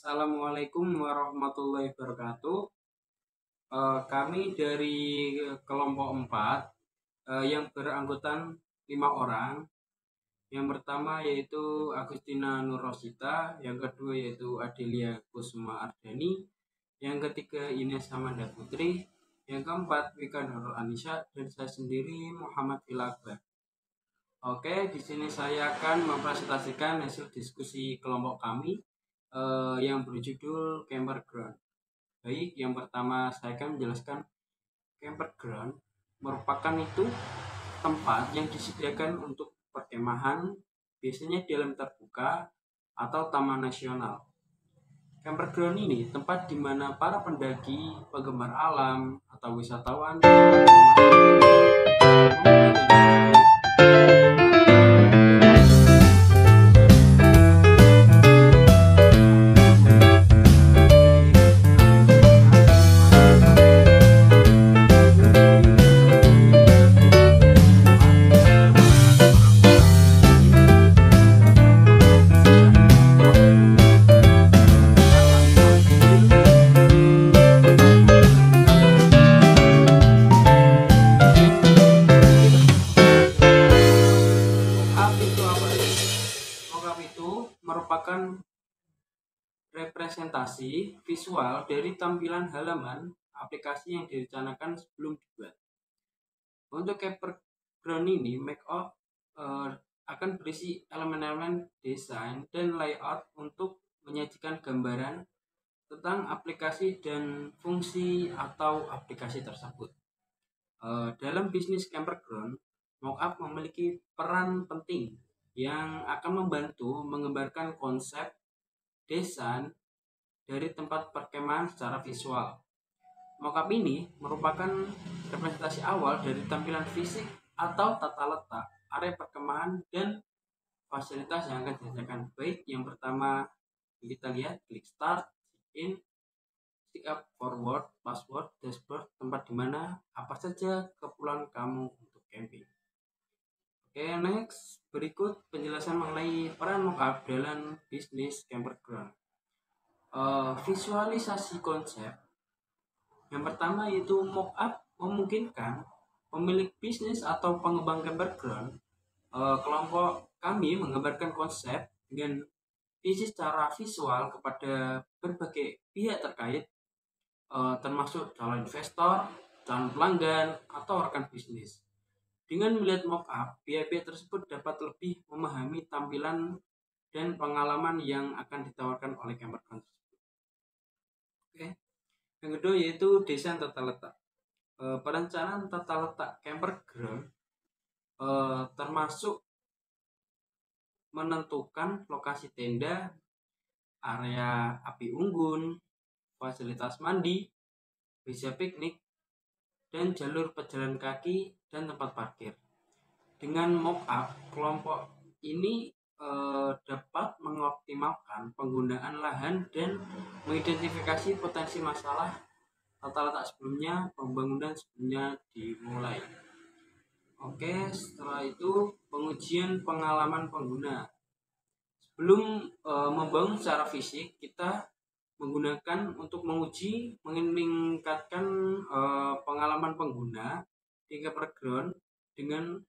Assalamualaikum warahmatullahi wabarakatuh. Kami dari kelompok 4 yang beranggotan 5 orang. Yang pertama yaitu Agustina Nurrosita, yang kedua yaitu Adelia Kusuma Ardani, yang ketiga Ines Amanda Putri, yang keempat Wika Nurul Anissa, dan saya sendiri Muhammad Ilakbar. Oke, di sini saya akan mempresentasikan hasil diskusi kelompok kami yang berjudul Camper Ground. Baik, yang pertama saya akan menjelaskan camper ground merupakan itu tempat yang disediakan untuk perkemahan, biasanya di alam terbuka atau taman nasional. Camper ground ini tempat di mana para pendaki, penggemar alam, atau wisatawan merupakan representasi visual dari tampilan halaman aplikasi yang direncanakan sebelum dibuat. Untuk camper ground ini, make-up akan berisi elemen-elemen desain dan layout untuk menyajikan gambaran tentang aplikasi dan fungsi atau aplikasi tersebut. Dalam bisnis camper ground, mockup memiliki peran penting yang akan membantu menggambarkan konsep desain dari tempat perkemahan secara visual. Mockup ini merupakan representasi awal dari tampilan fisik atau tata letak area perkemahan dan fasilitas yang akan disediakan. Baik, yang pertama kita lihat klik start, in, stick up, forward, password, dashboard, tempat dimana apa saja keperluan kamu untuk camping. Oke, next, berikut penjelasan mengenai peran mockup dalam bisnis camper ground. Visualisasi konsep. Yang pertama yaitu mockup memungkinkan pemilik bisnis atau pengembang camper ground, kelompok kami menggambarkan konsep dengan visi secara visual kepada berbagai pihak terkait, termasuk calon investor, calon pelanggan, atau rekan bisnis. Dengan melihat mockup, pihak-pihak tersebut dapat lebih memahami tampilan dan pengalaman yang akan ditawarkan oleh camper ground tersebut. Oke. Yang kedua yaitu desain tata letak. Perencanaan tata letak camper ground termasuk menentukan lokasi tenda, area api unggun, fasilitas mandi, meja piknik, dan jalur pejalan kaki dan tempat parkir. Dengan mockup, kelompok ini dapat mengoptimalkan penggunaan lahan dan mengidentifikasi potensi masalah tata letak sebelumnya pembangunan sebelumnya dimulai. Oke, setelah itu pengujian pengalaman pengguna. Sebelum membangun secara fisik, kita menggunakan untuk menguji, meningkatkan pengalaman pengguna di camper ground dengan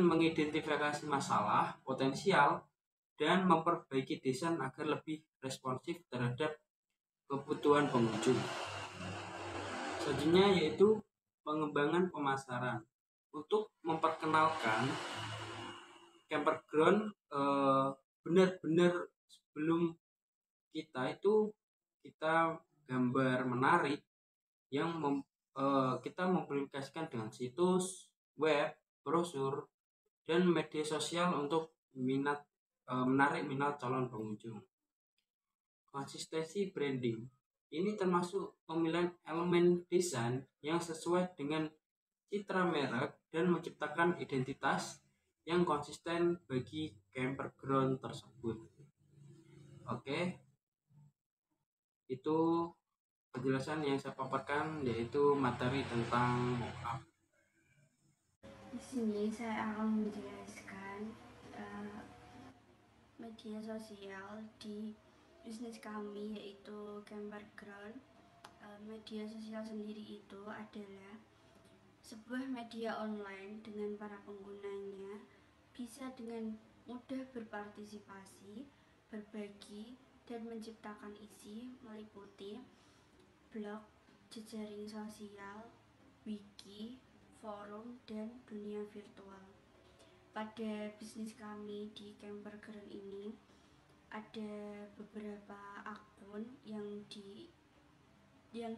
mengidentifikasi masalah potensial dan memperbaiki desain agar lebih responsif terhadap kebutuhan pengunjung. Selanjutnya yaitu pengembangan pemasaran. Untuk memperkenalkan camper ground, benar-benar sebelum kita gambar menarik yang kita mempublikasikan dengan situs web, brosur, dan media sosial untuk menarik minat calon pengunjung. Konsistensi branding ini termasuk pemilihan elemen desain yang sesuai dengan citra merek dan menciptakan identitas yang konsisten bagi camper ground tersebut. Oke, itu penjelasan yang saya paparkan, yaitu materi tentang mockup. Di sini saya akan menjelaskan media sosial di bisnis kami, yaitu Camperground. Media sosial sendiri itu adalah sebuah media online dengan para penggunanya bisa dengan mudah berpartisipasi, berbagi, dan menciptakan isi meliputi blog, jejaring sosial, wiki, forum, dan dunia virtual. Pada bisnis kami di Camperground ini ada beberapa akun yang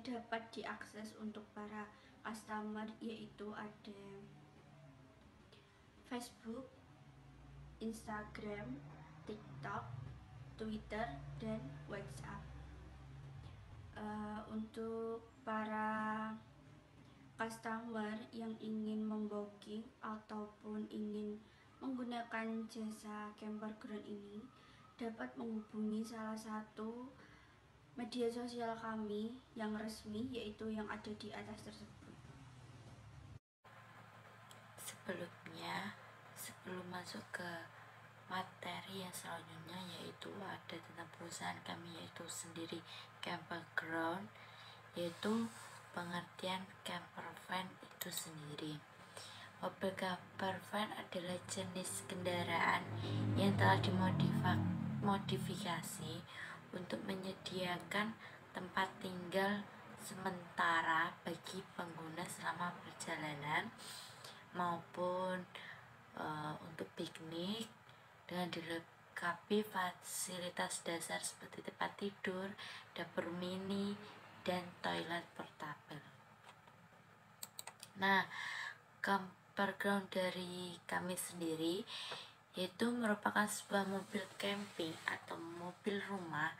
dapat diakses untuk para customer, yaitu ada Facebook, Instagram, TikTok, Twitter, dan WhatsApp. Untuk para customer yang ingin membooking ataupun ingin menggunakan jasa Camperground ini dapat menghubungi salah satu media sosial kami yang resmi, yaitu yang ada di atas tersebut. Sebelum masuk ke materi yang selanjutnya, yaitu ada tentang perusahaan kami, yaitu sendiri Camperground, yaitu pengertian campervan itu sendiri. Mobil campervan adalah jenis kendaraan yang telah dimodifikasi untuk menyediakan tempat tinggal sementara bagi pengguna selama perjalanan maupun untuk piknik, dengan dilengkapi fasilitas dasar seperti tempat tidur, dapur mini, dan toilet portabel. Nah, Camperground dari kami sendiri yaitu merupakan sebuah mobil camping atau mobil rumah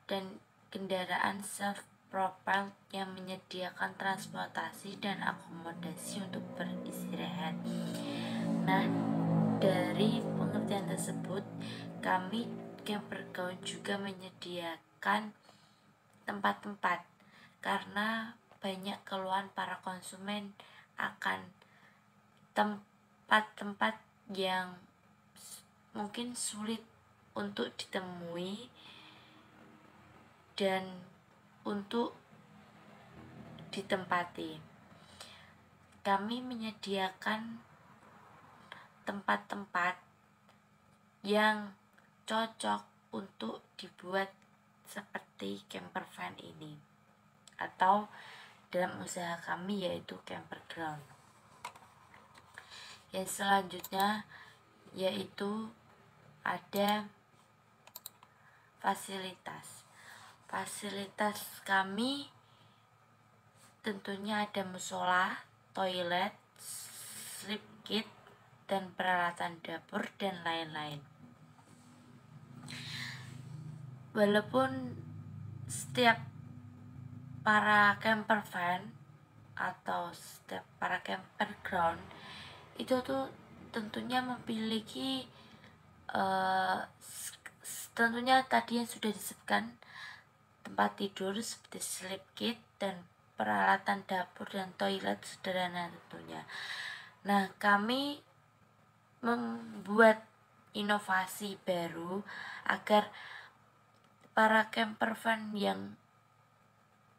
dan kendaraan self-propelled yang menyediakan transportasi dan akomodasi untuk beristirahat. Nah, dari pengertian tersebut, kami Camperground juga menyediakan tempat-tempat, karena banyak keluhan para konsumen akan tempat-tempat yang mungkin sulit untuk ditemui dan untuk ditempati. Kami menyediakan tempat-tempat yang cocok untuk dibuat seperti campervan ini atau dalam usaha kami, yaitu Camperground. Yang selanjutnya yaitu ada fasilitas. Fasilitas kami tentunya ada musola, toilet, sleep kit, dan peralatan dapur dan lain-lain. Walaupun setiap para campervan atau setiap para Camperground itu tuh tentunya memiliki tentunya tadi yang sudah disebutkan, tempat tidur seperti sleep kit dan peralatan dapur dan toilet sederhana tentunya. Nah, kami membuat inovasi baru agar para campervan yang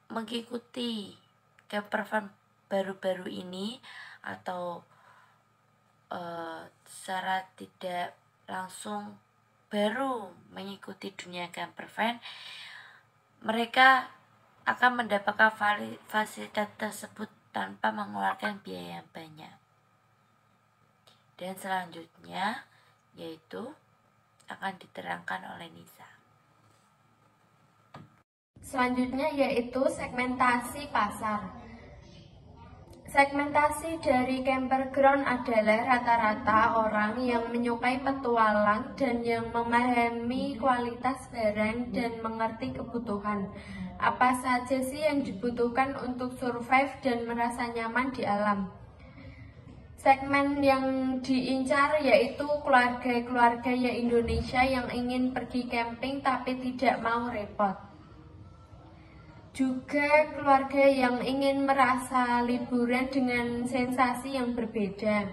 mengikuti campervan baru-baru ini atau secara tidak langsung baru mengikuti dunia campervan, mereka akan mendapatkan fasilitas tersebut tanpa mengeluarkan biaya yang banyak. Dan selanjutnya yaitu akan diterangkan oleh Nisa. Selanjutnya yaitu segmentasi pasar. Segmentasi dari Camperground adalah rata-rata orang yang menyukai petualang dan yang memahami kualitas barang dan mengerti kebutuhan. Apa saja sih yang dibutuhkan untuk survive dan merasa nyaman di alam. Segmen yang diincar yaitu keluarga-keluarga Indonesia yang ingin pergi camping tapi tidak mau repot. Juga keluarga yang ingin merasa liburan dengan sensasi yang berbeda.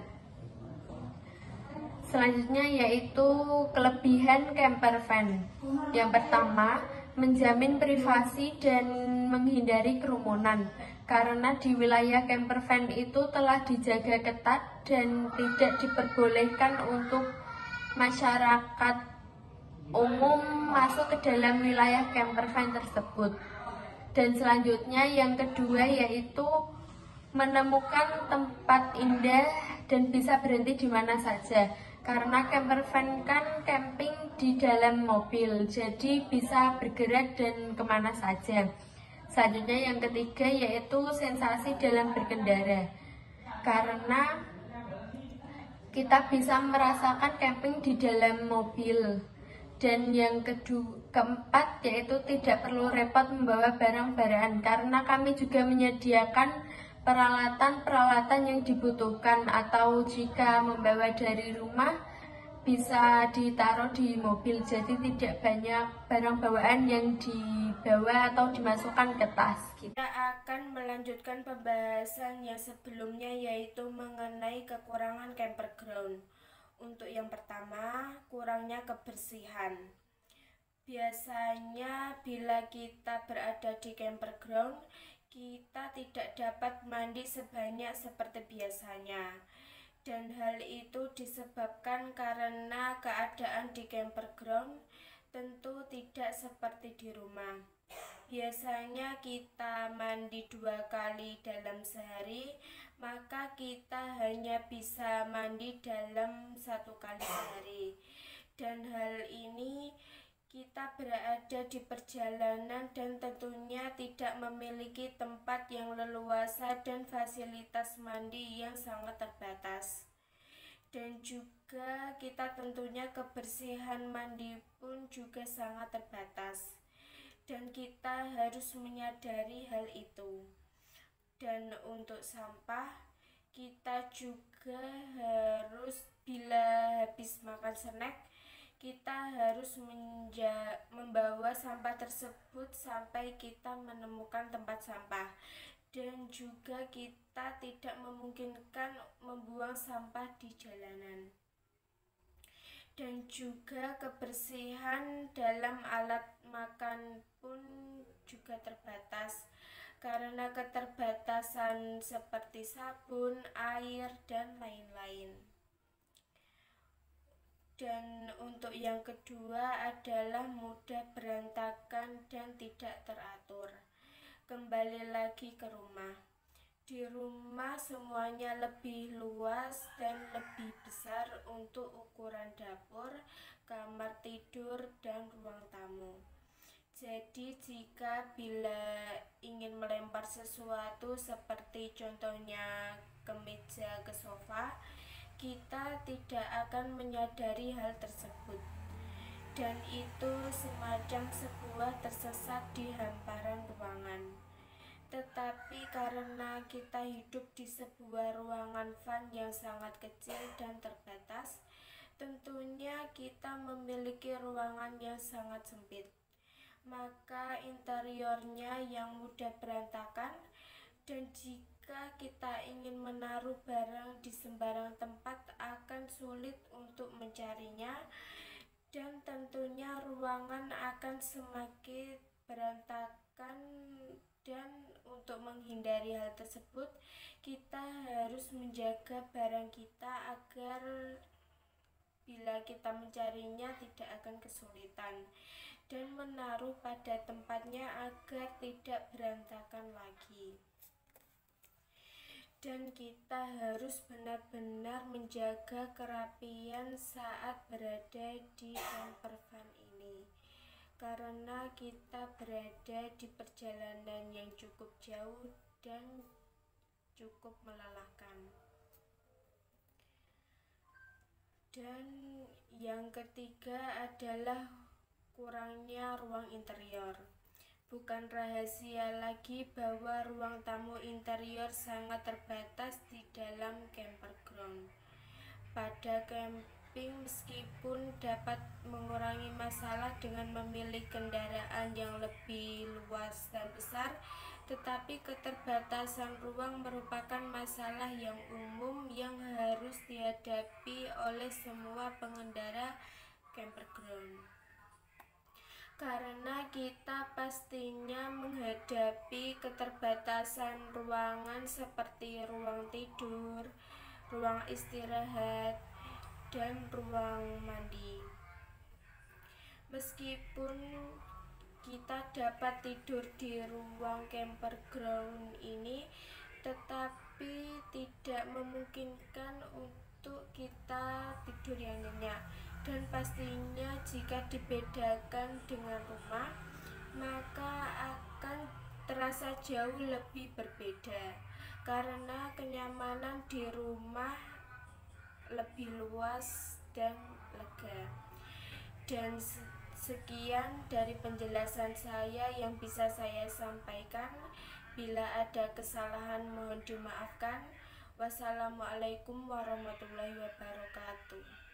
Selanjutnya yaitu kelebihan camper van. Yang pertama, menjamin privasi dan menghindari kerumunan. Karena di wilayah camper van itu telah dijaga ketat dan tidak diperbolehkan untuk masyarakat umum masuk ke dalam wilayah camper van tersebut. Dan selanjutnya yang kedua yaitu menemukan tempat indah dan bisa berhenti di mana saja. Karena camper van kan camping di dalam mobil, jadi bisa bergerak dan kemana saja. Selanjutnya yang ketiga yaitu sensasi dalam berkendara. Karena kita bisa merasakan camping di dalam mobil. Dan yang keempat yaitu tidak perlu repot membawa barang-barang, karena kami juga menyediakan peralatan-peralatan yang dibutuhkan, atau jika membawa dari rumah bisa ditaruh di mobil, jadi tidak banyak barang bawaan yang dibawa atau dimasukkan ke tas. Kita akan melanjutkan pembahasan yang sebelumnya, yaitu mengenai kekurangan campground. Untuk yang pertama, kurangnya kebersihan. Biasanya bila kita berada di campground, kita tidak dapat mandi sebanyak seperti biasanya. Dan hal itu disebabkan karena keadaan di campground tentu tidak seperti di rumah. Biasanya kita mandi 2 kali dalam sehari, maka kita hanya bisa mandi dalam 1 kali sehari. Dan hal ini kita berada di perjalanan dan tentunya tidak memiliki tempat yang leluasa dan fasilitas mandi yang sangat terbatas. Dan juga kita tentunya kebersihan mandi pun juga sangat terbatas. Dan kita harus menyadari hal itu. Dan untuk sampah, kita juga harus, bila habis makan snack, kita harus membawa sampah tersebut sampai kita menemukan tempat sampah. Dan juga kita tidak memungkinkan membuang sampah di jalanan. Dan juga kebersihan dalam alat makan pun juga terbatas karena keterbatasan seperti sabun, air, dan lain-lain. Dan untuk yang kedua adalah mudah berantakan dan tidak teratur. Kembali lagi ke rumah. Di rumah semuanya lebih luas dan lebih besar untuk ukuran dapur, kamar tidur, dan ruang tamu. Jadi jika bila ingin melempar sesuatu seperti contohnya kemeja ke sofa, kita tidak akan menyadari hal tersebut. Dan itu semacam sebuah tersesat di hamparan ruangan. Tetapi karena kita hidup di sebuah ruangan van yang sangat kecil dan terbatas, tentunya kita memiliki ruangan yang sangat sempit. Maka interiornya yang mudah berantakan, dan jika kita ingin menaruh barang di sembarang tempat akan sulit untuk mencarinya, dan tentunya ruangan akan semakin berantakan. Dan untuk menghindari hal tersebut, kita harus menjaga barang kita agar bila kita mencarinya tidak akan kesulitan, dan menaruh pada tempatnya agar tidak berantakan lagi. Dan kita harus benar-benar menjaga kerapian saat berada di camper van ini, karena kita berada di perjalanan yang cukup jauh dan cukup melelahkan. Dan yang ketiga adalah kurangnya ruang interior. Bukan rahasia lagi bahwa ruang tamu interior sangat terbatas di dalam campground. Pada camping, meskipun dapat mengurangi masalah dengan memilih kendaraan yang lebih luas dan besar, tetapi keterbatasan ruang merupakan masalah yang umum yang harus dihadapi oleh semua pengendara campground. Karena kita pastinya menghadapi keterbatasan ruangan seperti ruang tidur, ruang istirahat, dan ruang mandi. Meskipun kita dapat tidur di ruang campground ini, tetapi tidak memungkinkan untuk kita tidur yang nyenyak. Dan pastinya jika dibedakan dengan rumah, maka akan terasa jauh lebih berbeda, karena kenyamanan di rumah lebih luas dan lega. Dan sekian dari penjelasan saya yang bisa saya sampaikan. Bila ada kesalahan mohon dimaafkan. Wassalamualaikum warahmatullahi wabarakatuh.